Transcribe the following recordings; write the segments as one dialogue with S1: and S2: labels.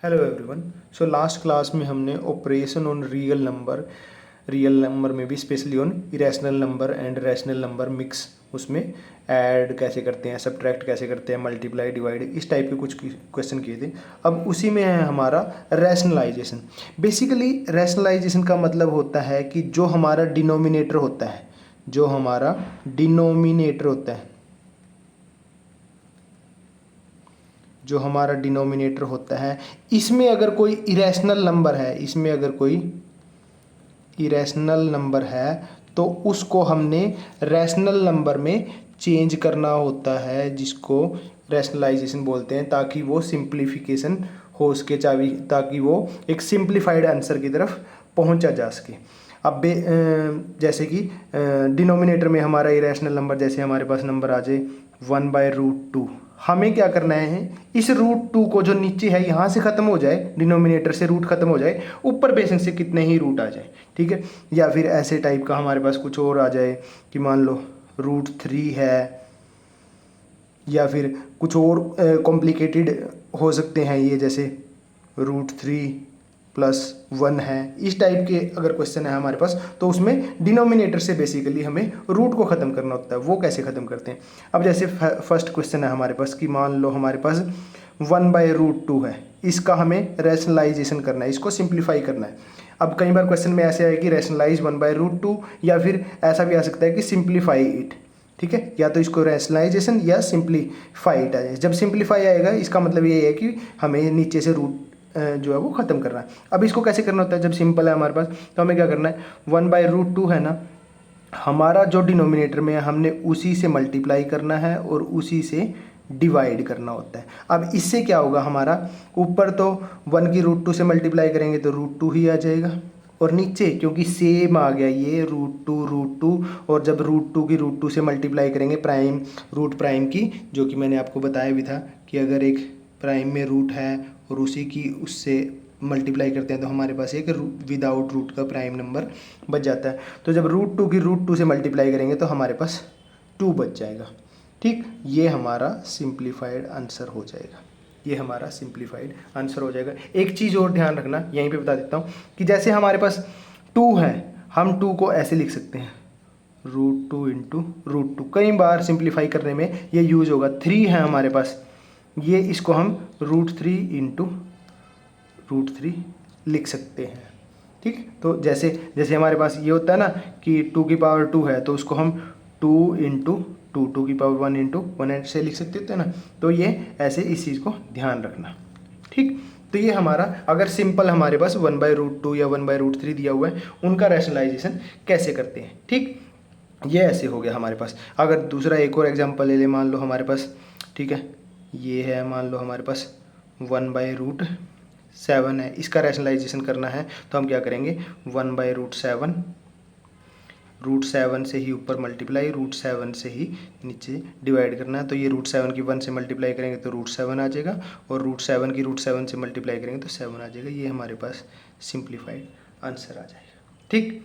S1: Hello everyone. So last class में हमने operation on real number में भी specially on irrational number and rational number mix, उसमें add कैसे करते हैं, सब्ट्रैक्ट कैसे करते हैं, मल्टीप्लाई, डिवाइड, इस टाइप के कुछ क्वेश्चन किए थे। अब उसी में है हमारा रैशनलाइजेशन। बेसिकली रैशनलाइजेशन का मतलब होता है कि जो हमारा डिनोमिनेटर होता है, जो हमारा डिनोमिनेटर होता है, जो हमारा डिनोमिनेटर होता है, इसमें अगर कोई इरेशनल नंबर है, इसमें अगर कोई इरेशनल नंबर है तो उसको हमने रैशनल नंबर में चेंज करना होता है, जिसको रैशनलाइजेशन बोलते हैं, ताकि वो सिंप्लीफिकेशन हो सके, ताकि वो एक सिंप्लीफाइड आंसर की तरफ पहुंचा जा सके। अब जैसे कि डिनोमिनेटर में हमारा इरेशनल नंबर, जैसे हमारे पास नंबर आ जाए 1/√2, हमें क्या करना है, इस √2 को जो नीचे है यहाँ से ख़त्म हो जाए, डिनोमिनेटर से रूट ख़त्म हो जाए, ऊपर बेसिक से कितने ही रूट आ जाए, ठीक है। या फिर ऐसे टाइप का हमारे पास कुछ और आ जाए कि मान लो √3 है, या फिर कुछ और कॉम्प्लिकेटेड हो सकते हैं ये, जैसे √3+1 है, इस टाइप के अगर क्वेश्चन है हमारे पास, तो उसमें डिनोमिनेटर से बेसिकली हमें रूट को ख़त्म करना होता है। वो कैसे ख़त्म करते हैं, अब जैसे फर्स्ट क्वेश्चन है हमारे पास कि मान लो हमारे पास 1/√2 है, इसका हमें रैशनलाइजेशन करना है, इसको सिंप्लीफाई करना है। अब कई बार क्वेश्चन में ऐसे आए कि रैशनलाइज 1/√2, या फिर ऐसा भी आ सकता है कि सिंप्लीफाई इट, ठीक है। या तो इसको रैशनलाइजेशन या सिंप्लीफाई इट आ जाए। जब सिंप्लीफाई आएगा इसका मतलब ये है कि हमें नीचे से रूट जो है वो ख़त्म करना है। अब इसको कैसे करना होता है, जब सिंपल है हमारे पास, तो हमें क्या करना है, 1/√2 है ना, हमारा जो डिनोमिनेटर में है हमने उसी से मल्टीप्लाई करना है और उसी से डिवाइड करना होता है। अब इससे क्या होगा, हमारा ऊपर तो 1 की √2 से मल्टीप्लाई करेंगे तो √2 ही आ जाएगा, और नीचे क्योंकि सेम आ गया ये √2, और जब √2 की √2 से मल्टीप्लाई करेंगे प्राइम, रूट प्राइम की, जो कि मैंने आपको बताया भी था कि अगर एक प्राइम में रूट है और उसी की उससे मल्टीप्लाई करते हैं तो हमारे पास एक विदाउट रूट का प्राइम नंबर बच जाता है। तो जब √2 की √2 से मल्टीप्लाई करेंगे तो हमारे पास 2 बच जाएगा, ठीक। ये हमारा सिंप्लीफाइड आंसर हो जाएगा, ये हमारा सिंप्लीफाइड आंसर हो जाएगा। एक चीज़ और ध्यान रखना, यहीं पे बता देता हूँ कि जैसे हमारे पास 2 है, हम 2 को ऐसे लिख सकते हैं, √2 इंटू √2, कई बार सिंप्लीफाई करने में ये यूज होगा। 3 है हमारे पास, ये इसको हम √3 इंटू √3 लिख सकते हैं, ठीक। तो जैसे जैसे हमारे पास ये होता है ना कि 2 की पावर 2 है, तो उसको हम 2 इंटू 2 की पावर 1 इंटू 1 ऐसे लिख सकते होते हैं ना। तो ये ऐसे इस चीज़ को ध्यान रखना, ठीक। तो ये हमारा अगर सिंपल हमारे पास 1/√2 या 1/√3 दिया हुआ है, उनका रैशनलाइजेशन कैसे करते हैं, ठीक। ये ऐसे हो गया हमारे पास। अगर दूसरा एक और एग्जांपल ले ले, मान लो हमारे पास, ठीक है, ये है, मान लो हमारे पास 1/√7 है, इसका रैशनलाइजेशन करना है तो हम क्या करेंगे, 1/√7, √7 से ही ऊपर मल्टीप्लाई, √7 से ही नीचे डिवाइड करना है। तो ये √7 की 1 से मल्टीप्लाई करेंगे तो √7 आ जाएगा, और √7 की √7 से मल्टीप्लाई करेंगे तो 7 आ जाएगा। ये हमारे पास सिंप्लीफाइड आंसर आ जाएगा, ठीक।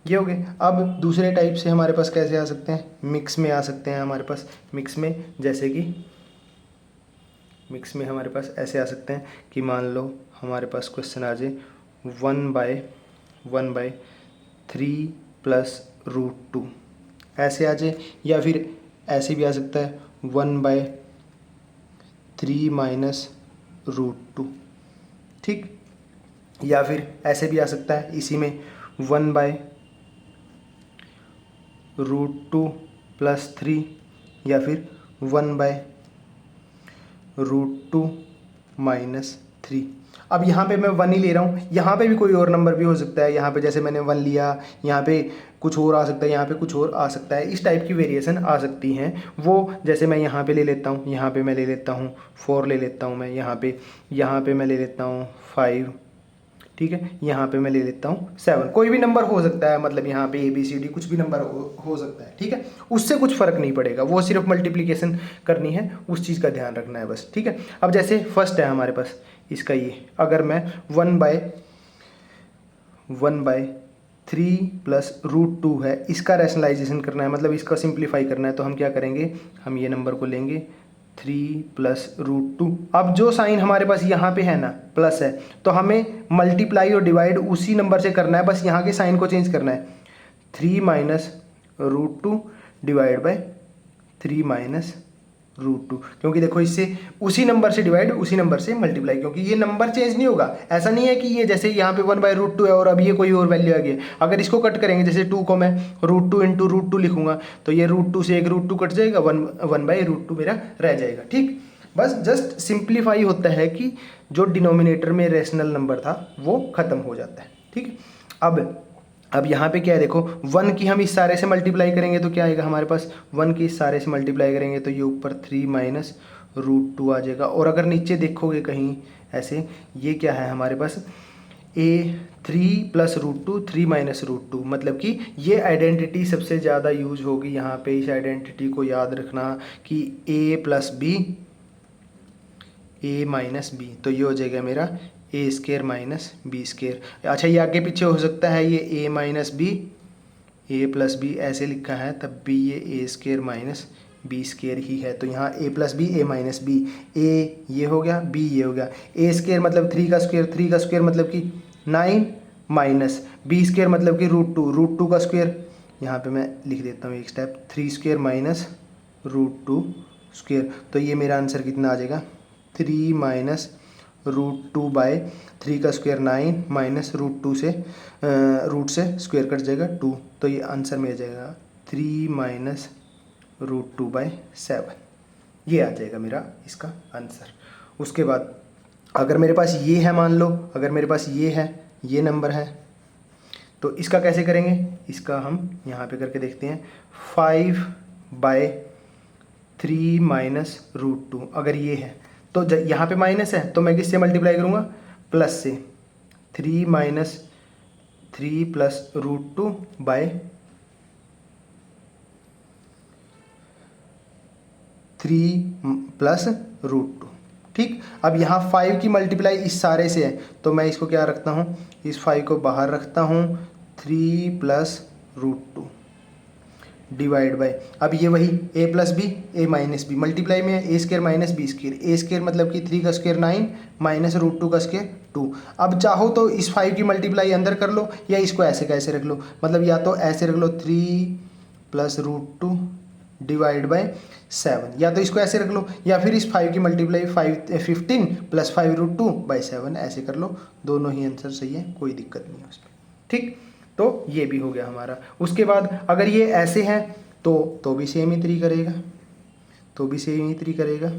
S1: ये हो गए। अब दूसरे टाइप से हमारे पास कैसे आ सकते हैं, मिक्स में आ सकते हैं हमारे पास। मिक्स में जैसे कि मिक्स में हमारे पास ऐसे आ सकते हैं कि मान लो हमारे पास क्वेश्चन आ जाए 1/3 प्लस √2 ऐसे आ जाए, या फिर ऐसे भी आ सकता है 1/3 माइनस √2, ठीक। या फिर ऐसे भी आ सकता है इसी में 1/√2 प्लस 3, या फिर 1/√2 माइनस 3। अब यहाँ पे मैं 1 ही ले रहा हूँ, यहाँ पे भी कोई और नंबर भी हो सकता है। यहाँ पे जैसे मैंने 1 लिया, यहाँ पे कुछ और आ सकता है, यहाँ पे कुछ और आ सकता है, इस टाइप की वेरिएशन आ सकती हैं। वो जैसे मैं यहाँ पे ले लेता हूँ, यहाँ पे मैं ले लेता हूँ 4 ले लेता हूँ मैं, यहाँ पे मैं ले लेता हूँ 5, ठीक है। यहाँ पे मैं ले लेता हूँ 7, कोई भी नंबर हो सकता है, मतलब यहाँ पे ABCD कुछ भी नंबर हो सकता है, ठीक है। उससे कुछ फ़र्क नहीं पड़ेगा, वो सिर्फ मल्टीप्लिकेशन करनी है, उस चीज़ का ध्यान रखना है बस, ठीक है। अब जैसे फर्स्ट है हमारे पास इसका ये, अगर मैं 1/3 प्लस √2 है, इसका रैशनलाइजेशन करना है, मतलब इसका सिंप्लीफाई करना है, तो हम क्या करेंगे, हम ये नंबर को लेंगे 3 + √2। अब जो साइन हमारे पास यहाँ पे है ना प्लस है, तो हमें मल्टीप्लाई और डिवाइड उसी नंबर से करना है, बस यहाँ के साइन को चेंज करना है। 3 - √2 डिवाइड बाय 3 - √2, क्योंकि देखो इससे उसी नंबर से डिवाइड उसी नंबर से मल्टीप्लाई, क्योंकि ये नंबर चेंज नहीं होगा। ऐसा नहीं है कि ये जैसे यहाँ पे 1/√2 है और अब ये कोई और वैल्यू आ गई है। अगर इसको कट करेंगे, जैसे 2 को मैं √2 × √2 लिखूंगा, तो ये √2 से एक √2 कट जाएगा, 1/√2 मेरा रह जाएगा। ठीक, बस जस्ट सिंप्लीफाई होता है कि जो डिनोमिनेटर में रेशनल नंबर था वो खत्म हो जाता है। ठीक, अब यहाँ पे क्या है, देखो 1 की हम इस सारे से मल्टीप्लाई करेंगे तो क्या आएगा हमारे पास, 1 की इस सारे से मल्टीप्लाई करेंगे तो ये ऊपर 3 - √2 आ जाएगा। और अगर नीचे देखोगे कहीं ऐसे, ये क्या है हमारे पास, A3 + √2 3 - √2, मतलब कि ये आइडेंटिटी सबसे ज़्यादा यूज होगी यहाँ पे। इस आइडेंटिटी को याद रखना कि A + B A - B, तो ये हो जाएगा मेरा A² - B²। अच्छा, ये आगे पीछे हो सकता है, ये A - B A + B ऐसे लिखा है, तब भी ये A² - B² ही है। तो यहाँ A + B A - B, A ये हो गया, B ये हो गया। A² मतलब 3 का स्क्वायर, 3 का स्क्वायर मतलब कि 9 माइनस B² मतलब कि √2, √2 का स्क्वायर, यहाँ पे मैं लिख देता हूँ एक स्टेप, 3² - √2²। तो ये मेरा आंसर कितना आ जाएगा, 3 - √2/3 का स्क्वायर 9 माइनस √2 से रूट से स्क्वायर कट जाएगा 2, तो ये आंसर में आ जाएगा 3 - √2/7। ये आ जाएगा मेरा इसका आंसर। उसके बाद अगर मेरे पास ये है, मान लो अगर मेरे पास ये है, ये नंबर है, तो इसका कैसे करेंगे, इसका हम यहाँ पे करके देखते हैं। 5/3 - √2 अगर ये है, तो यहाँ पे माइनस है तो मैं किससे मल्टीप्लाई करूँगा, प्लस से। 3 - 3 + √2 बाय 3 + √2। ठीक, अब यहाँ 5 की मल्टीप्लाई इस सारे से है, तो मैं इसको क्या रखता हूँ, इस 5 को बाहर रखता हूँ, 3 + √2 डिवाइड बाय, अब ये वही A + B A - B multiply में है, A² - B², A² मतलब कि 3 का स्क्वायर 9 माइनस √2 का स्क्वायर 2। अब चाहो तो इस 5 की मल्टीप्लाई अंदर कर लो, या इसको ऐसे कैसे रख लो, मतलब या तो ऐसे रख लो 3 + √2 डिवाइड बाय 7, या तो इसको ऐसे रख लो, या फिर इस 5 की मल्टीप्लाई 15 + 5 √2/7 ऐसे कर लो। दोनों ही आंसर सही है, कोई दिक्कत नहीं है उसमें। ठीक, तो ये भी हो गया हमारा। उसके बाद अगर ये ऐसे हैं तो भी सेम ही तरीका करेगा, तो भी सेम ही तरीका करेगा।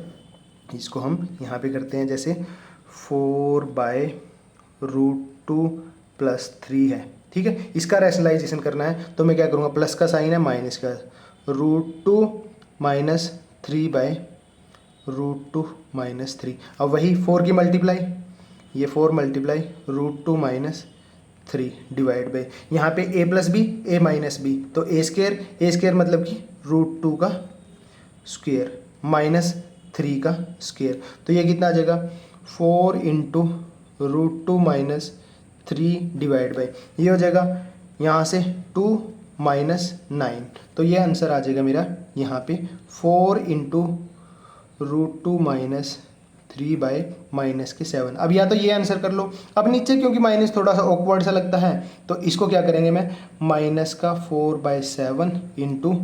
S1: इसको हम यहाँ पे करते हैं, जैसे 4/√2 + 3 है। ठीक है, इसका रैशनलाइजेशन करना है तो मैं क्या करूँगा, प्लस का साइन है माइनस का, √2 - 3/√2 - 3। अब वही 4 की मल्टीप्लाई, ये 4 × √2 - 3 डिवाइड बाई, यहाँ पे A + B A - B, तो A² मतलब कि √2 का स्क्वायर माइनस 3 का स्क्वायर, तो ये कितना आ जाएगा, 4 × √2 - 3 डिवाइड बाई, ये हो जाएगा यहाँ से 2 - 9, तो ये आंसर आ जाएगा मेरा यहाँ पे 4 × √2 - 3/-7। अब या तो ये आंसर कर लो, अब नीचे क्योंकि माइनस थोड़ा सा ऑकवर्ड सा लगता है, तो इसको क्या करेंगे, मैं -4/7 ×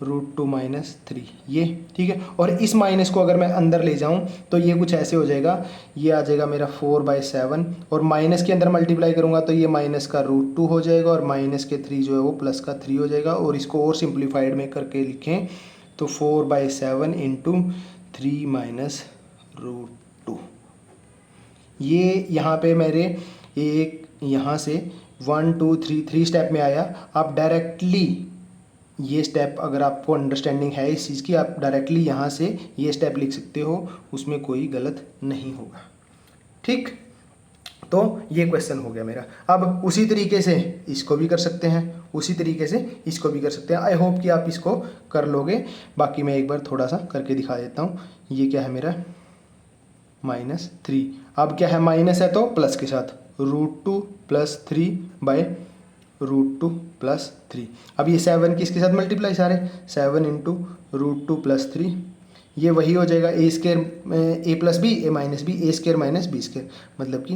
S1: √2 - 3, ये ठीक है। और इस माइनस को अगर मैं अंदर ले जाऊं तो ये कुछ ऐसे हो जाएगा, ये आ जाएगा मेरा 4/7, और माइनस के अंदर मल्टीप्लाई करूंगा तो ये माइनस का √2 हो जाएगा, और माइनस के 3 जो है वो प्लस का 3 हो जाएगा। और इसको और सिंप्लीफाइड में करके लिखें तो 4/7 × 3 - √2। ये यहाँ पे मेरे एक यहाँ से 1 2 3 स्टेप में आया। आप डायरेक्टली ये स्टेप, अगर आपको अंडरस्टैंडिंग है इस चीज़ की, आप डायरेक्टली यहाँ से ये स्टेप लिख सकते हो, उसमें कोई गलत नहीं होगा। ठीक, तो ये क्वेश्चन हो गया मेरा। अब उसी तरीके से इसको भी कर सकते हैं, उसी तरीके से इसको भी कर सकते हैं। आई होप कि आप इसको कर लोगे। बाकी मैं एक बार थोड़ा सा करके दिखा देता हूँ। ये क्या है मेरा -3, अब क्या है माइनस है तो प्लस के साथ √2 + 3/√2 + 3। अब ये 7 किसके साथ मल्टीप्लाई, सारे 7 × √2 + 3, ये वही हो जाएगा ए square A plus B A minus B A square minus B square, मतलब कि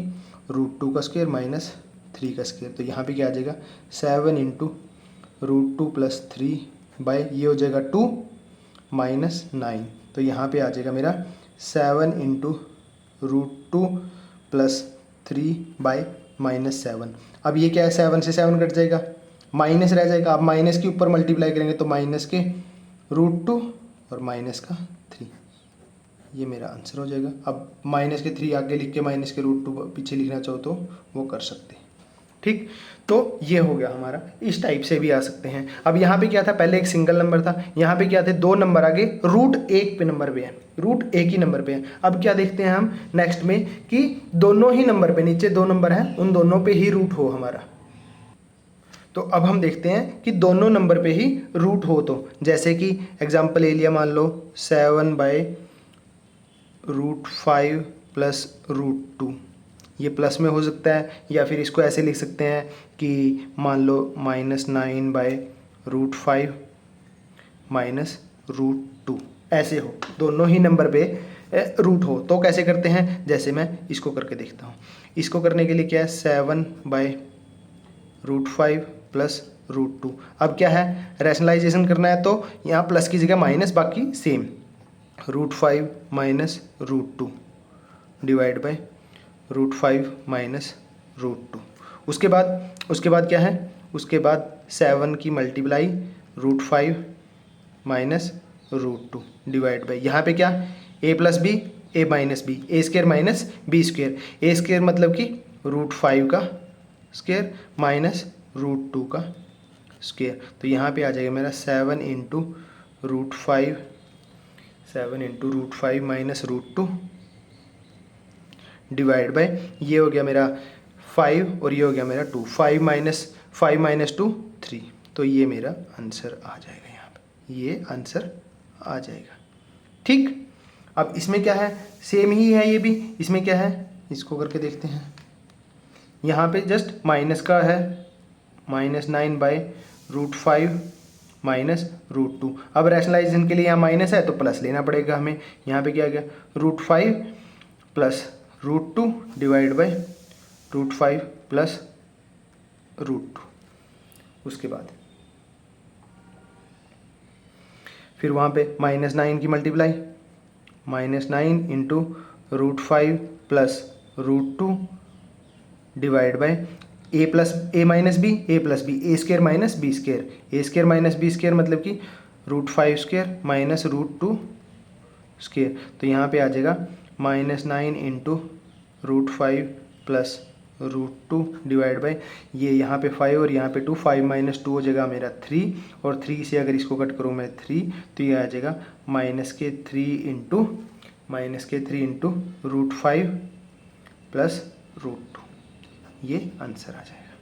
S1: √2 का स्क्वायर माइनस 3 का स्क्वायर। तो यहाँ पे क्या आ जाएगा 7 इंटू √2 प्लस 3 बाय ये हो जाएगा 2 माइनस 9। तो यहाँ पे आ जाएगा मेरा 7 इंटू √2 प्लस 3 बाय माइनस 7। अब ये क्या है 7 से 7 कट जाएगा, माइनस रह जाएगा। आप माइनस के ऊपर मल्टीप्लाई करेंगे तो माइनस के √2 और माइनस का 3, ये मेरा आंसर हो जाएगा। अब माइनस के 3 आगे लिख के माइनस के √2 पीछे लिखना चाहो तो वो कर सकते हैं। ठीक, तो ये हो गया हमारा। इस टाइप से भी आ सकते हैं। अब यहाँ पे क्या था, पहले एक सिंगल नंबर था, यहाँ पे क्या थे 2 नंबर आगे, √1 पे नंबर पे है, √1 ही नंबर पे है। अब क्या देखते हैं हम नेक्स्ट में कि दोनों ही नंबर पे, नीचे 2 नंबर हैं उन दोनों पे ही रूट हो हमारा। तो अब हम देखते हैं कि दोनों नंबर पे ही रूट हो। तो जैसे कि एग्जाम्पल ले लिया, मान लो 7/√5 प्लस √2, ये प्लस में हो सकता है, या फिर इसको ऐसे लिख सकते हैं कि मान लो -9/√5 माइनस √2, ऐसे हो, दोनों ही नंबर पे रूट हो। तो कैसे करते हैं, जैसे मैं इसको करके देखता हूँ। इसको करने के लिए क्या है 7/√5 प्लस √2। अब क्या है रैशनलाइजेशन करना है, तो यहाँ प्लस की जगह माइनस, बाकी same, √5 minus √2 divide bye √5 minus √2। उसके बाद क्या है, उसके बाद 7 की मल्टीप्लाई √5 माइनस √2 डिवाइड बाई, यहाँ पे क्या a plus B A minus B, A square minus B square, A square मतलब कि √5 का स्क्र माइनस √2 का स्क्र। तो यहाँ पे आ जाएगा मेरा 7 इंटू √5 माइनस √2 डिवाइड बाय, ये हो गया मेरा 5 और ये हो गया मेरा 2, 5 माइनस 2 3। तो ये मेरा आंसर आ जाएगा, यहाँ पे ये आंसर आ जाएगा। ठीक, अब इसमें क्या है, सेम ही है ये भी, इसमें क्या है इसको करके देखते हैं। यहाँ पे जस्ट माइनस का है, -9/√5 माइनस √2। अब रैशनलाइजेशन के लिए यहाँ माइनस है तो प्लस लेना पड़ेगा हमें। यहाँ पे क्या आ गया √5 प्लस √2 डिवाइड बाय √5 प्लस √2। उसके बाद फिर वहाँ पे -9 की multiply, -9 into √5 plus √2 divide by a plus A minus B A plus B, A square minus B square, A square minus B square मतलब कि √5 स्क्र माइनस √2 स्क्र। तो यहाँ पे आ जाएगा -9 इंटू √5 प्लस √2 डिवाइड बाई, ये यहाँ पे 5 और यहाँ पे 2, 5 माइनस 2 हो जाएगा मेरा 3, और 3 से अगर इसको कट करूँ मैं 3, तो ये आ जाएगा -3 इंटू √5 प्लस √2, ये आंसर आ जाएगा।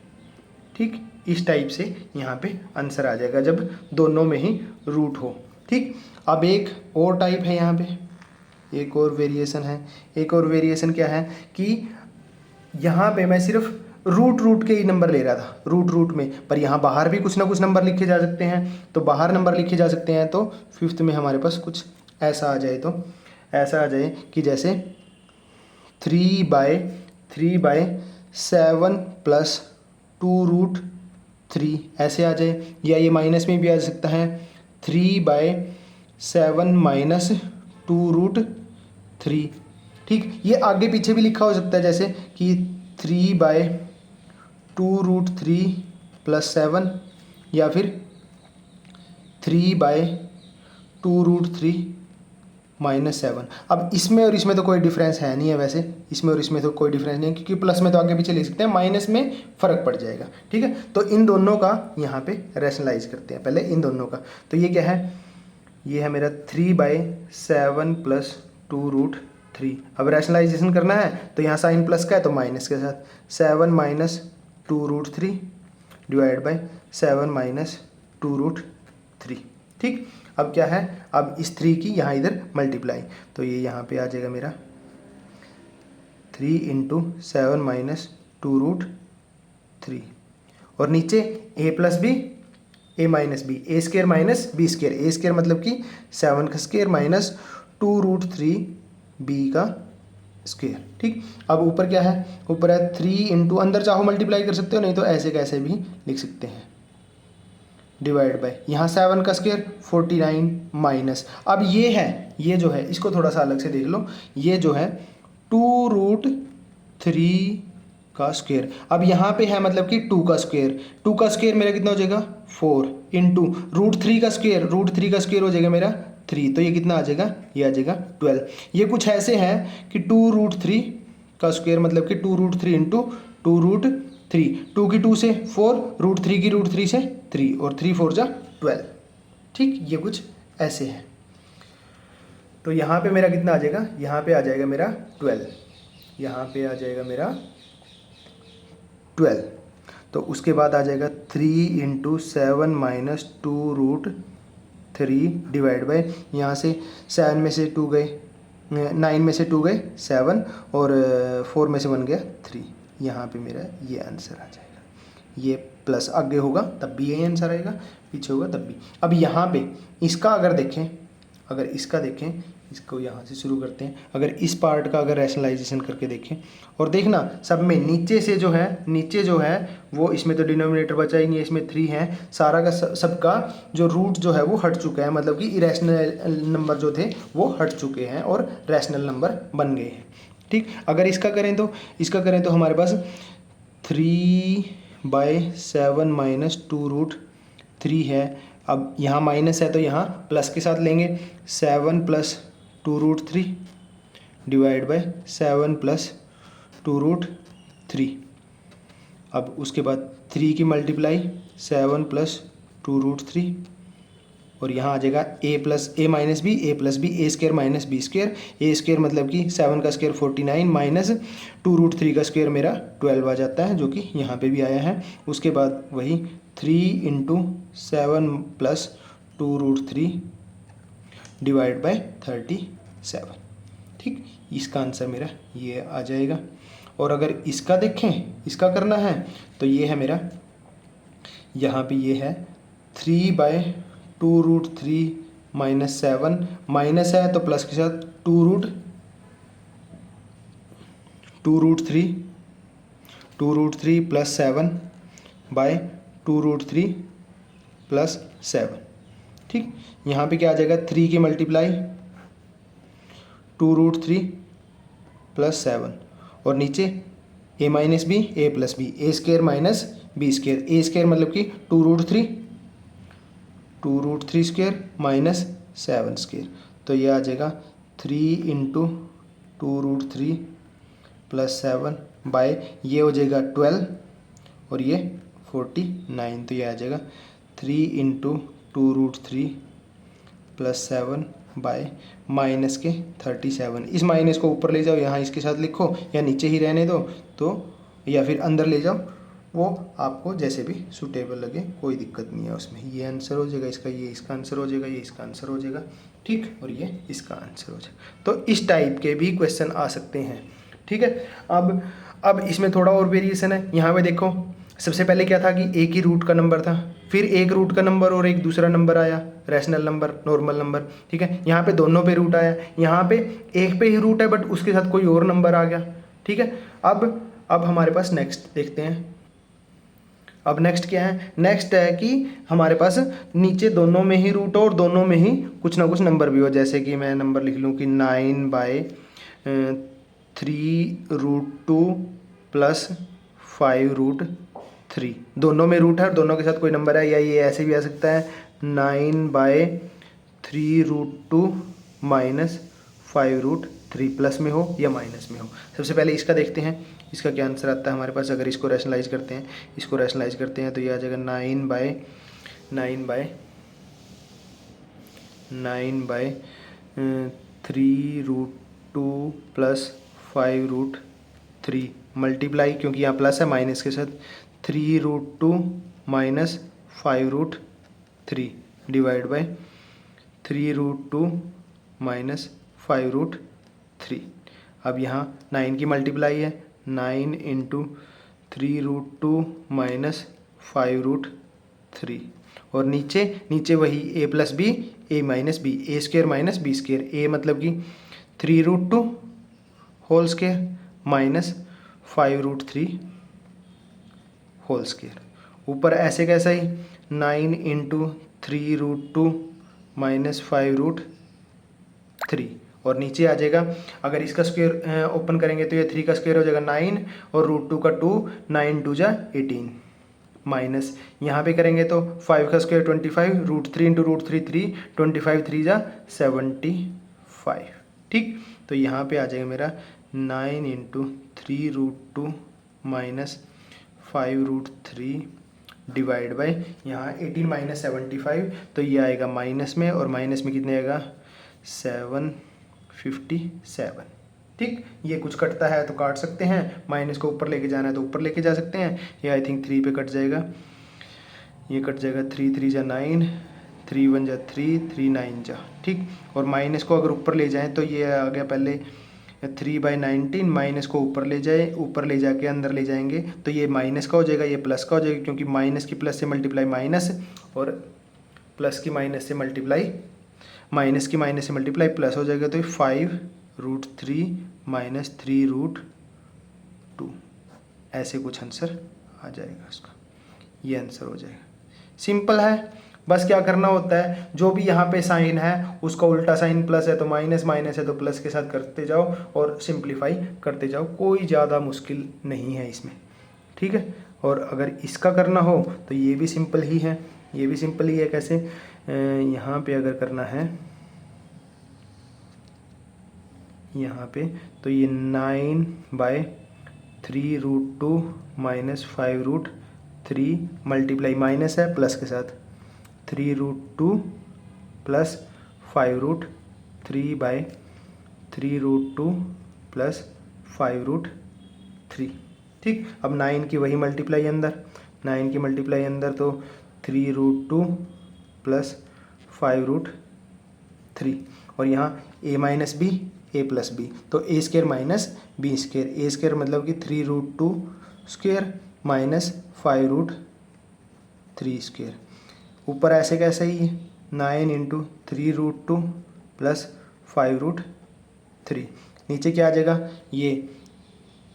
S1: ठीक, इस टाइप से यहाँ पे आंसर आ जाएगा जब दोनों में ही रूट हो। ठीक, अब एक और टाइप है, यहाँ पे एक और वेरिएशन है। एक और वेरिएशन क्या है कि यहाँ पे मैं सिर्फ रूट के ही नंबर ले रहा था, रूट में, पर यहाँ बाहर भी कुछ ना कुछ नंबर लिखे जा सकते हैं। तो बाहर नंबर लिखे जा सकते हैं, तो 5th में हमारे पास कुछ ऐसा आ जाए, तो ऐसा आ जाए कि जैसे 3/7 प्लस 2√3 ऐसे आ जाए, या ये माइनस में भी आ सकता है 3/7 माइनस 2√3। ठीक, ये आगे पीछे भी लिखा हो सकता है, जैसे कि 3/2√3 प्लस 7, या फिर 3/2√3 माइनस 7। अब इसमें और इसमें तो कोई डिफरेंस है नहीं है, वैसे इसमें और इसमें तो कोई डिफरेंस नहीं है, क्योंकि प्लस में तो आगे पीछे लिख सकते हैं, माइनस में फ़र्क पड़ जाएगा। ठीक है, तो इन दोनों का यहाँ पे रैशनलाइज करते हैं, पहले इन दोनों का। तो ये क्या है, ये है मेरा 3/7 प्लस 2√3। अब रैशनलाइजेशन करना है तो यहाँ साइन प्लस का है तो माइनस के साथ 7 माइनस 2√3 डिवाइड बाई 7 माइनस 2√3। ठीक, अब क्या है, अब इस 3 की यहाँ इधर मल्टीप्लाई, तो ये यहाँ पे आ जाएगा मेरा 3 इंटू 7 माइनस 2√3, और नीचे a plus B A minus B, A square minus B square, A square मतलब कि 7 का स्क्र माइनस 2√3b का स्क्वायर। ठीक, अब ऊपर क्या है, ऊपर है 3 इंटू, अंदर चाहो मल्टीप्लाई कर सकते हो, नहीं तो ऐसे कैसे भी लिख सकते हैं, डिवाइड बाय यहाँ 7 का स्क्वायर 49 माइनस, अब ये है, ये जो है इसको थोड़ा सा अलग से देख लो, ये जो है 2√3 का स्क्वायर, अब यहाँ पे है मतलब कि 2 का स्क्वायर, 2 का स्क्वायर मेरा कितना हो जाएगा 4 इंटू √3 का स्क्वायर, √3 का स्क्वायर हो जाएगा मेरा 3, तो ये कितना आ जाएगा, ये आ जाएगा 12। ये कुछ ऐसे है कि 2√3 का स्क्वायर मतलब कि 2√3 इंटू 2√3, 2 की 2 से 4, √3 की √3 से 3, और 3 4 जा 12। ठीक, ये कुछ ऐसे है। तो यहाँ पे मेरा कितना आ जाएगा, यहाँ पे आ जाएगा मेरा 12, यहाँ पे आ जाएगा मेरा 12। तो उसके बाद आ जाएगा 3 इंटू 7 माइनस 2√3 डिवाइड बाय, यहाँ से 7 में से 2 गए, 9 में से 2 गए 7, और 4 में से 1 गया 3, यहाँ पे मेरा ये आंसर आ जाएगा। ये प्लस आगे होगा तब भी यही आंसर आएगा, पीछे होगा तब भी। अब यहाँ पे इसका अगर देखें, अगर इसका देखें, इसको यहाँ से शुरू करते हैं, अगर इस पार्ट का अगर रैशनलाइजेशन करके देखें और देखना सब में नीचे से जो है, नीचे जो है वो, इसमें तो डिनोमिनेटर बचा ही नहीं है, इसमें 3 है, सारा का सबका जो रूट जो है वो हट चुका है, मतलब कि इरेशनल नंबर जो थे वो हट चुके हैं और रैशनल नंबर बन गए हैं। ठीक, अगर इसका करें तो, इसका करें तो हमारे पास 3/7 माइनस 2√3 है। अब यहाँ माइनस है तो यहाँ प्लस के साथ लेंगे, 7 प्लस 2√3 डिवाइड बाय 7 प्लस 2√3। अब उसके बाद 3 की मल्टीप्लाई 7 प्लस 2√3, और यहाँ आ जाएगा a plus a minus B, a plus B, A square minus B square, A square मतलब कि 7 का स्क्वायर 49 माइनस 2√3 का स्क्वायर मेरा 12 आ जाता है, जो कि यहाँ पे भी आया है। उसके बाद वही 3 इंटू 7 प्लस 2√3 डिवाइड बाय 37। ठीक, इसका आंसर मेरा ये आ जाएगा। और अगर इसका देखें, इसका करना है तो ये है मेरा, यहाँ पे ये है 3/2√3 माइनस 7, माइनस है तो प्लस के साथ 2√3 प्लस 7 बाय 2√3 प्लस 7। ठीक, यहाँ पे क्या आ जाएगा, 3 की मल्टीप्लाई 2√3 प्लस 7, और नीचे a minus B, A plus B, A square minus B square, A square मतलब कि 2√3 स्क्वायर माइनस 7 स्क्वायर, तो ये आ जाएगा 3 इंटू 2√3 प्लस 7 बाय, ये हो जाएगा 12 और ये 49, तो ये आ जाएगा 3 इंटू 2√3 प्लस 7 बाय माइनस के 37। इस माइनस को ऊपर ले जाओ, यहाँ इसके साथ लिखो, या नीचे ही रहने दो तो, या फिर अंदर ले जाओ, वो आपको जैसे भी सूटेबल लगे, कोई दिक्कत नहीं है उसमें। ये आंसर हो जाएगा इसका, ये इसका आंसर हो जाएगा, ये इसका आंसर हो जाएगा। ठीक, और ये इसका आंसर हो जाएगा। तो इस टाइप के भी क्वेश्चन आ सकते हैं। ठीक है, अब इसमें थोड़ा और वेरिएशन है। यहाँ पे देखो, सबसे पहले क्या था कि एक ही रूट का नंबर था, फिर एक रूट का नंबर और एक दूसरा नंबर आया, रैशनल नंबर, नॉर्मल नंबर। ठीक है, यहाँ पे दोनों पे रूट आया, यहाँ पे एक पे ही रूट है बट उसके साथ कोई और नंबर आ गया। ठीक है, अब हमारे पास नेक्स्ट देखते हैं। अब नेक्स्ट क्या है, नेक्स्ट है कि हमारे पास नीचे दोनों में ही रूट हो और दोनों में ही कुछ ना कुछ नंबर भी हो। जैसे कि मैं नंबर लिख लूँ कि 9/3√2 प्लस 5√3, दोनों में रूट है और दोनों के साथ कोई नंबर है, या ये ऐसे भी आ सकता है 9/3√2 माइनस 5√3, प्लस में हो या माइनस में हो। सबसे पहले इसका देखते हैं, इसका क्या आंसर आता है हमारे पास। अगर इसको रैशनलाइज करते हैं, तो ये आ जाएगा 9/3√2 प्लस 5√3 मल्टीप्लाई, क्योंकि यहाँ प्लस है माइनस के साथ, 3√2 माइनस 5√3 डिवाइड बाय 3√2 माइनस 5√3। अब यहाँ 9 की मल्टीप्लाई है, 9 इंटू 3√2 माइनस 5√3, और नीचे वही a plus B, A minus B, A square minus B square, A मतलब कि 3√2 whole square minus 5√3 whole square. ऊपर ऐसे कैसा ही 9 इंटू 3√2 माइनस 5√3, और नीचे आ जाएगा अगर इसका स्क्वायर ओपन करेंगे तो ये 3 का स्क्वायर हो जाएगा 9 और √2 का 2, 9 2 जा 18 माइनस यहाँ पे करेंगे तो 5 का स्क्वायर 25, √3 इंटू √3 3, 25 3 जा 75। ठीक, तो यहाँ पे आ जाएगा मेरा 9 इंटू 3√2 माइनस 5√3 डिवाइड बाई यहाँ 18 माइनस 75, तो ये आएगा माइनस में, और माइनस में कितने आएगा 757। ठीक, ये कुछ कटता है तो काट सकते हैं, माइनस को ऊपर लेके जाना है तो ऊपर लेके जा सकते हैं। ये आई थिंक 3 पे कट जाएगा, ये कट जाएगा 3 3 जा 9, 3 1 जा 3, 3 9 जा। ठीक, और माइनस को अगर ऊपर ले जाएं तो ये आ गया पहले 3/19, माइनस को ऊपर ले जाए, ऊपर ले जाके अंदर ले जाएंगे तो ये माइनस का हो जाएगा, ये प्लस का हो जाएगा, क्योंकि माइनस की प्लस से मल्टीप्लाई माइनस, और प्लस की माइनस से मल्टीप्लाई माइनस की माइनस से मल्टीप्लाई प्लस हो जाएगा, तो 5√3 माइनस 3√2 ऐसे कुछ आंसर आ जाएगा इसका, ये आंसर हो जाएगा। सिंपल है, बस क्या करना होता है, जो भी यहाँ पे साइन है उसका उल्टा साइन प्लस है तो माइनस, माइनस है तो प्लस के साथ करते जाओ और सिंप्लीफाई करते जाओ, कोई ज़्यादा मुश्किल नहीं है इसमें। ठीक है, और अगर इसका करना हो तो ये भी सिंपल ही है, ये भी सिंपल ही है। कैसे, यहाँ पे अगर करना है यहाँ पे तो ये 9/3√2 माइनस 5√3 मल्टीप्लाई माइनस है प्लस के साथ 3√2 प्लस 5√3/3√2 प्लस 5√3। ठीक, अब 9 की वही मल्टीप्लाई अंदर, 9 की मल्टीप्लाई अंदर तो 3√2 प्लस 5√3, और यहाँ a minus B, a plus B, तो a square minus B square, a square मतलब कि 3√2 स्क्वायर माइनस 5√3 स्क्वायर। ऊपर ऐसे कैसे ही 9 इंटू 3√2 प्लस 5√3, नीचे क्या आ जाएगा ये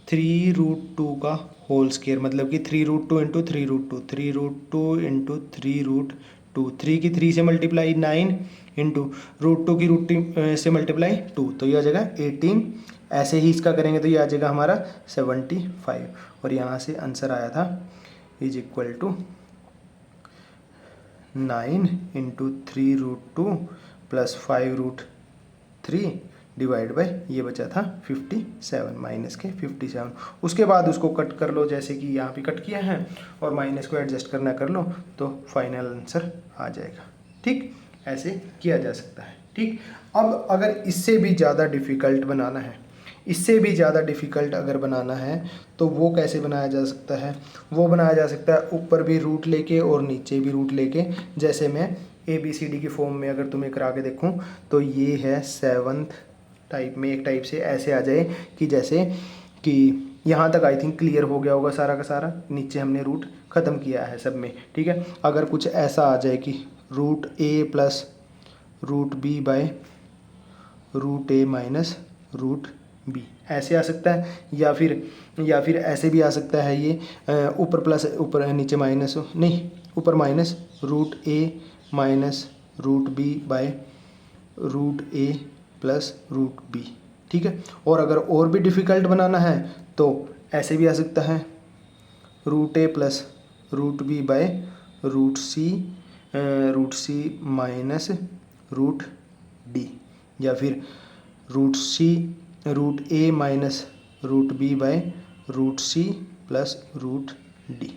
S1: 3√2 का होल स्क्वायर, मतलब कि 3√2 इंटू 3√2, 3√2 इंटू 3√2, 3 की 3 से मल्टीप्लाई 9 इंटू √2 की √2 से मल्टीप्लाई 2, तो ये आ जाएगा 18। ऐसे ही इसका करेंगे तो ये आ जाएगा हमारा 75, और यहाँ से आंसर आया था is equal to 9 into 3√2 plus 5√3 divide by ये बचा था 57, माइनस के 57। उसके बाद उसको कट कर लो, जैसे कि यहाँ पे कट किया है, और माइनस को एडजस्ट करना कर लो तो फाइनल आंसर आ जाएगा। ठीक, ऐसे किया जा सकता है। ठीक, अब अगर इससे भी ज़्यादा डिफ़िकल्ट बनाना है, इससे भी ज़्यादा डिफ़िकल्ट अगर बनाना है तो वो कैसे बनाया जा सकता है, वो बनाया जा सकता है ऊपर भी रूट लेके और नीचे भी रूट लेके। जैसे मैं ABCD की फॉर्म में अगर तुम्हें करा के देखूँ तो ये है 7th टाइप में, एक टाइप से ऐसे आ जाए कि जैसे कि यहाँ तक आई थिंक क्लियर हो गया होगा सारा का सारा, नीचे हमने रूट ख़त्म किया है सब में। ठीक है, अगर कुछ ऐसा आ जाए कि √A plus √B by √A minus √B ऐसे आ सकता है, या फिर ऐसे भी आ सकता है ये ऊपर प्लस ऊपर नीचे माइनस, नहीं ऊपर minus √A minus √B by √A plus √B। ठीक है, और अगर और भी डिफ़िकल्ट बनाना है तो ऐसे भी आ सकता है √A plus √B by √C minus √D, या फिर √A minus √B by √C plus √D।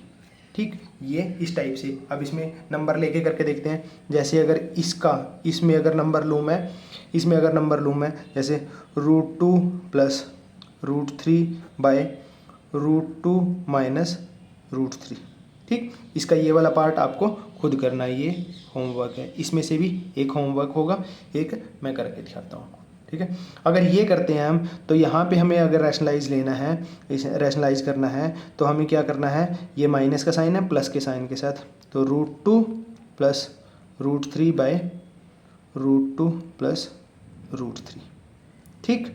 S1: ठीक, ये इस टाइप से। अब इसमें नंबर लेके करके देखते हैं। जैसे अगर इसमें अगर नंबर लूँ मैं, जैसे √2 प्लस √3 बाय √2 माइनस √3। ठीक, इसका ये वाला पार्ट आपको खुद करना है, ये होमवर्क है। इसमें से भी एक होमवर्क होगा, एक मैं करके दिखाता हूँ। ठीक है, अगर ये करते हैं हम तो यहाँ पे हमें अगर रैशनलाइज लेना है, इसे रैशनलाइज करना है तो हमें क्या करना है, ये माइनस का साइन है प्लस के साइन के साथ, तो √2 प्लस √3 बाय √2 प्लस √3। ठीक,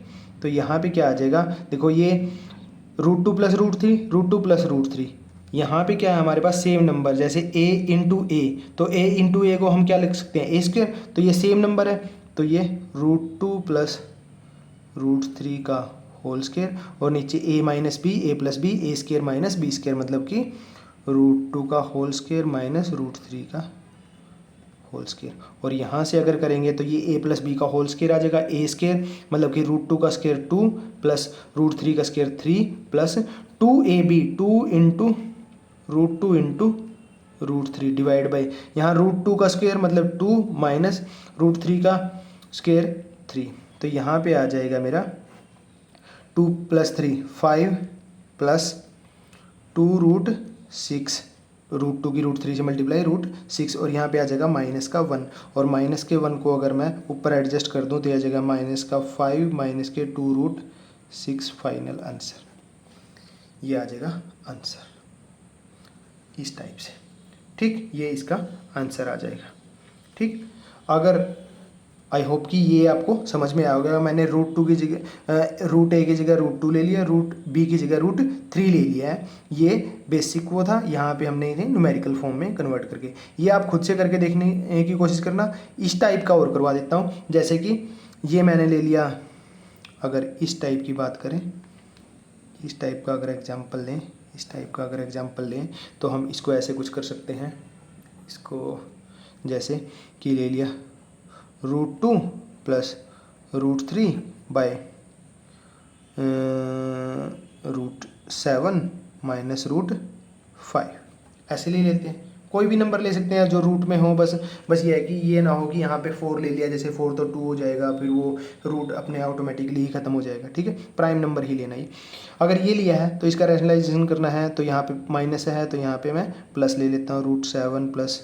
S1: तो यहाँ पे क्या आ जाएगा, देखो ये √2 प्लस √3, √2 प्लस √3, यहाँ पे क्या है हमारे पास सेम नंबर, जैसे a इंटू ए, तो a इंटू ए को हम क्या लिख सकते हैं, a², तो ये सेम नंबर है, तो ये √2 प्लस √3 का होल स्क्वायर, और नीचे a minus B, a plus B, a² minus b², मतलब कि √2 का होल स्क्वायर माइनस √3 का होल स्क्वायर। और यहाँ से अगर करेंगे तो ये a प्लस बी का होल स्क्वायर आ जाएगा, a², मतलब कि √2 का स्क्वायर 2 प्लस √3 का square 3 plus 2ab, 2 into √2 into √3 divide by, यहाँ √2 का स्क्वायर मतलब 2 माइनस √3 का स्क्वायर 3, तो यहाँ पे आ जाएगा मेरा 2 प्लस 3 5 प्लस 2√6, √2 की √3 से मल्टीप्लाई √6, और यहाँ पे आ जाएगा माइनस का 1, और माइनस के 1 को अगर मैं ऊपर एडजस्ट कर दूँ तो आ जाएगा माइनस का 5 माइनस के 2√6, फाइनल आंसर, ये आ जाएगा आंसर इस टाइप से। ठीक, ये इसका आंसर आ जाएगा। ठीक, अगर आई होप कि ये आपको समझ में आएगा। मैंने √2 की जगह √a की जगह √2 ले लिया, √b की जगह √3 ले लिया है। ये बेसिक वो था, यहाँ पे हमने इन्हें न्यूमेरिकल फॉर्म में कन्वर्ट करके, ये आप खुद से करके देखने की कोशिश करना। इस टाइप का और करवा देता हूँ, जैसे कि ये मैंने ले लिया, अगर इस टाइप की बात करें, इस टाइप का अगर एग्जाम्पल लें, इस टाइप का अगर एग्जाम्पल लें तो हम इसको ऐसे कुछ कर सकते हैं, इसको जैसे कि ले लिया √2 प्लस √3 बाय √7 माइनस √5, ऐसे ले लेते हैं। कोई भी नंबर ले सकते हैं जो रूट में हो, बस ये है कि ये ना हो कि यहाँ पे 4 ले लिया, जैसे 4 तो 2 हो जाएगा, फिर वो रूट अपने ऑटोमेटिकली ही खत्म हो जाएगा। ठीक है, प्राइम नंबर ही लेना ही। अगर ये लिया है तो इसका रैशनलाइजेशन करना है, तो यहाँ पे माइनस है तो यहाँ पे मैं प्लस ले लेता हूँ, √7 प्लस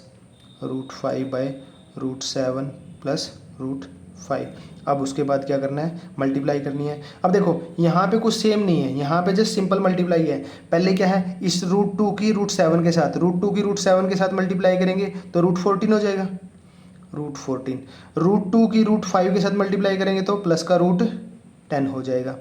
S1: √5 बाय √7 प्लस √5। अब उसके बाद क्या करना है, मल्टीप्लाई करनी है। अब देखो यहाँ पे कुछ सेम नहीं है, यहाँ पे जस्ट सिंपल मल्टीप्लाई है। पहले क्या है, इस √2 की √7 के साथ, √2 की √7 के साथ मल्टीप्लाई करेंगे तो √14 हो जाएगा, √14। √2 की √5 के साथ मल्टीप्लाई करेंगे तो प्लस का √10 हो जाएगा,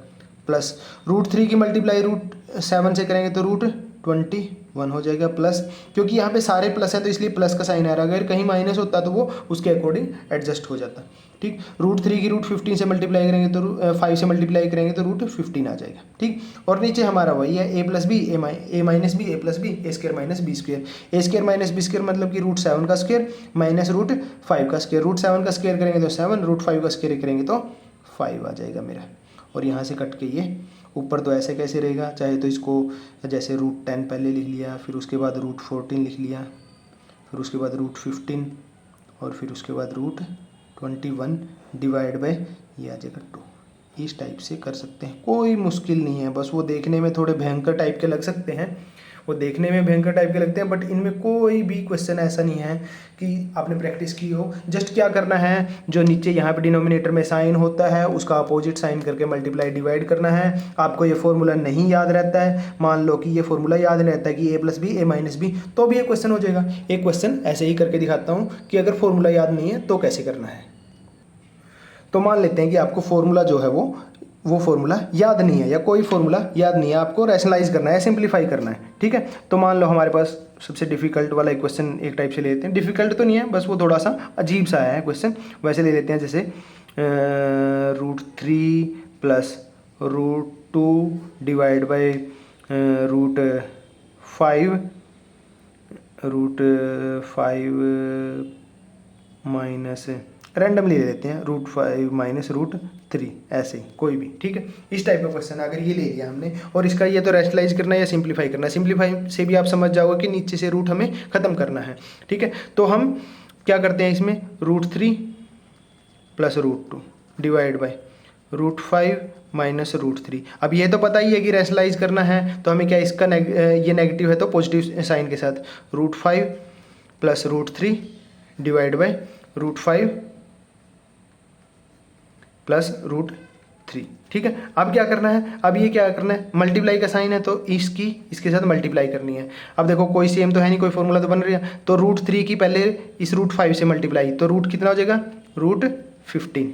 S1: प्लस √3 की मल्टीप्लाई √7 से करेंगे तो √21 हो जाएगा, प्लस, क्योंकि यहाँ पे सारे प्लस है तो इसलिए प्लस का साइन आ रहा है। अगर कहीं माइनस होता तो वो उसके अकॉर्डिंग एडजस्ट हो जाता। ठीक, √3 की √15 से मल्टीप्लाई करेंगे तो 5 से मल्टीप्लाई करेंगे तो √15 आ जाएगा। ठीक, और नीचे हमारा वही है a plus B, A minus B, A plus B, a² minus b², a² minus b² मतलब कि √7 का स्क्वायर माइनस √5 का स्क्वायर, √7 का स्क्वायर करेंगे तो 7, √5 का स्क्वायर करेंगे तो 5 आ जाएगा मेरा। और यहाँ से कट के ये ऊपर तो ऐसे कैसे रहेगा, चाहे तो इसको जैसे √10 पहले लिख लिया, फिर उसके बाद √14 लिख लिया, फिर उसके बाद √15, और फिर उसके बाद √21 डिवाइड बाय ये आ जाएगा 2। इस टाइप से कर सकते हैं, कोई मुश्किल नहीं है। बस वो देखने में थोड़े भयंकर टाइप के लग सकते हैं, वो देखने में भयंकर टाइप के लगते हैं, बट इनमें कोई भी क्वेश्चन ऐसा नहीं है कि आपने प्रैक्टिस की हो। जस्ट क्या करना है, जो नीचे यहाँ पे डिनोमिनेटर में साइन होता है उसका अपोजिट साइन करके मल्टीप्लाई डिवाइड करना है। आपको ये फॉर्मूला नहीं याद रहता है, मान लो कि ये फॉर्मूला याद रहता है कि a plus B, A minus B, तो भी ये क्वेश्चन हो जाएगा। एक क्वेश्चन ऐसे ही करके दिखाता हूँ कि अगर फॉर्मूला याद नहीं है तो कैसे करना है। तो मान लेते हैं कि आपको फॉर्मूला जो है वो फॉर्मूला याद नहीं है, या कोई फॉर्मूला याद नहीं है, आपको रैशनलाइज करना है, सिंप्लीफाई करना है। ठीक है, तो मान लो हमारे पास सबसे डिफिकल्ट वाला एक क्वेश्चन एक टाइप से ले लेते हैं। डिफिकल्ट तो नहीं है, बस वो थोड़ा सा अजीब सा है क्वेश्चन, वैसे ले लेते हैं। जैसे √3 plus √2 divide by √5 minus randomly ले लेते हैं √5 माइनस √3, ऐसे ही कोई भी। ठीक है, इस टाइप का क्वेश्चन अगर ये ले लिया हमने, और इसका ये तो रैशनलाइज करना है या सिंप्लीफाई करना है। सिंप्लीफाई से भी आप समझ जाओगे कि नीचे से रूट हमें ख़त्म करना है। ठीक है, तो हम क्या करते हैं इसमें, √3 प्लस √2 डिवाइड बाई √5 माइनस √3। अब ये तो पता ही है कि रैशनलाइज करना है, तो हमें क्या इसका ये नेगेटिव है तो पॉजिटिव साइन के साथ √5 प्लस √3 डिवाइड बाई √5 प्लस √3। ठीक है, अब क्या करना है, अब ये क्या करना है, मल्टीप्लाई का साइन है तो इसके साथ मल्टीप्लाई करनी है। अब देखो कोई सेम तो है नहीं, कोई फॉर्मूला तो बन रही है, तो √3 की पहले इस √5 से मल्टीप्लाई, तो रूट कितना हो जाएगा √15।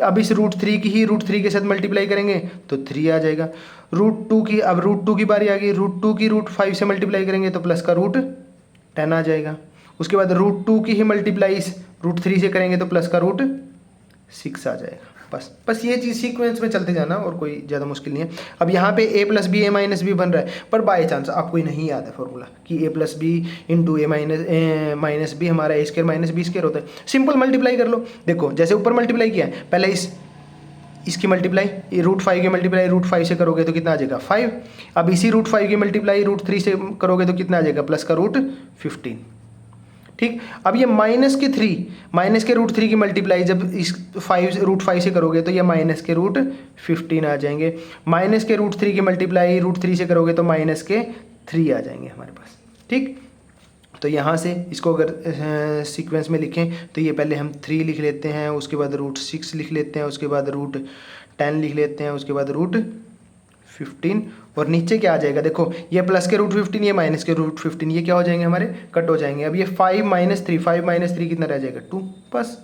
S1: अब इस √3 की ही √3 के साथ मल्टीप्लाई करेंगे तो 3 आ जाएगा। √2 की, अब √2 की बारी आ गई, √2 की √5 से मल्टीप्लाई करेंगे तो प्लस का √10 आ जाएगा। उसके बाद √2 की ही मल्टीप्लाई इस √3 से करेंगे तो प्लस का √6 आ जाएगा। बस ये चीज़ सीक्वेंस में चलते जाना और कोई ज़्यादा मुश्किल नहीं है। अब यहाँ पे a + b a - b बन रहा है, पर बाई चांस आपको नहीं याद है फॉर्मूला कि a + b × a - b हमारा a² - b² होता है, सिंपल मल्टीप्लाई कर लो। देखो जैसे ऊपर मल्टीप्लाई किया है, पहले इसकी मल्टीप्लाई √5 की मल्टीप्लाई √5 से करोगे तो कितना आ जाएगा 5। अब इसी √5 की मल्टीप्लाई √3 से करोगे तो कितना आ जाएगा प्लस का √15। ठीक, अब ये माइनस के √3 की मल्टीप्लाई जब इस √5 से करोगे तो ये माइनस के √15 आ जाएंगे। माइनस के √3 की मल्टीप्लाई √3 से करोगे तो माइनस के 3 आ जाएंगे हमारे पास। ठीक, तो यहाँ से इसको अगर सीक्वेंस में लिखें तो ये पहले हम 3 लिख लेते हैं, उसके बाद √6 लिख लेते हैं, उसके बाद √10 लिख लेते हैं, उसके बाद √15 और नीचे क्या आ जाएगा, देखो ये प्लस के √15, ये माइनस के √15, ये क्या हो जाएंगे हमारे कट हो जाएंगे। अब ये 5 - 3 कितना रह जाएगा 2। बस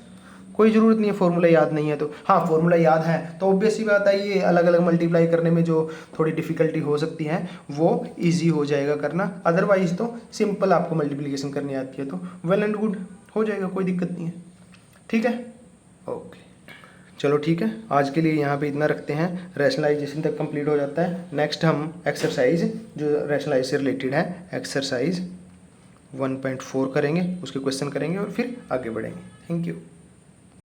S1: कोई ज़रूरत नहीं है, फॉर्मूला याद नहीं है तो, हाँ फॉर्मूला याद है तो ऑब्वियस सी बात है ये अलग अलग मल्टीप्लाई करने में जो थोड़ी डिफ़िकल्टी हो सकती है वो इजी हो जाएगा करना। अदरवाइज तो सिंपल आपको मल्टीप्लिकेशन करनी आती है तो वेल एंड गुड हो जाएगा, कोई दिक्कत नहीं है। ठीक है, ओके चलो ठीक है, आज के लिए यहाँ पे इतना रखते हैं। रैशनलाइजेशन तक कंप्लीट हो जाता है। नेक्स्ट हम एक्सरसाइज जो रैशनलाइज से रिलेटेड है, एक्सरसाइज 1.4 करेंगे, उसके क्वेश्चन करेंगे और फिर आगे बढ़ेंगे। Thank you.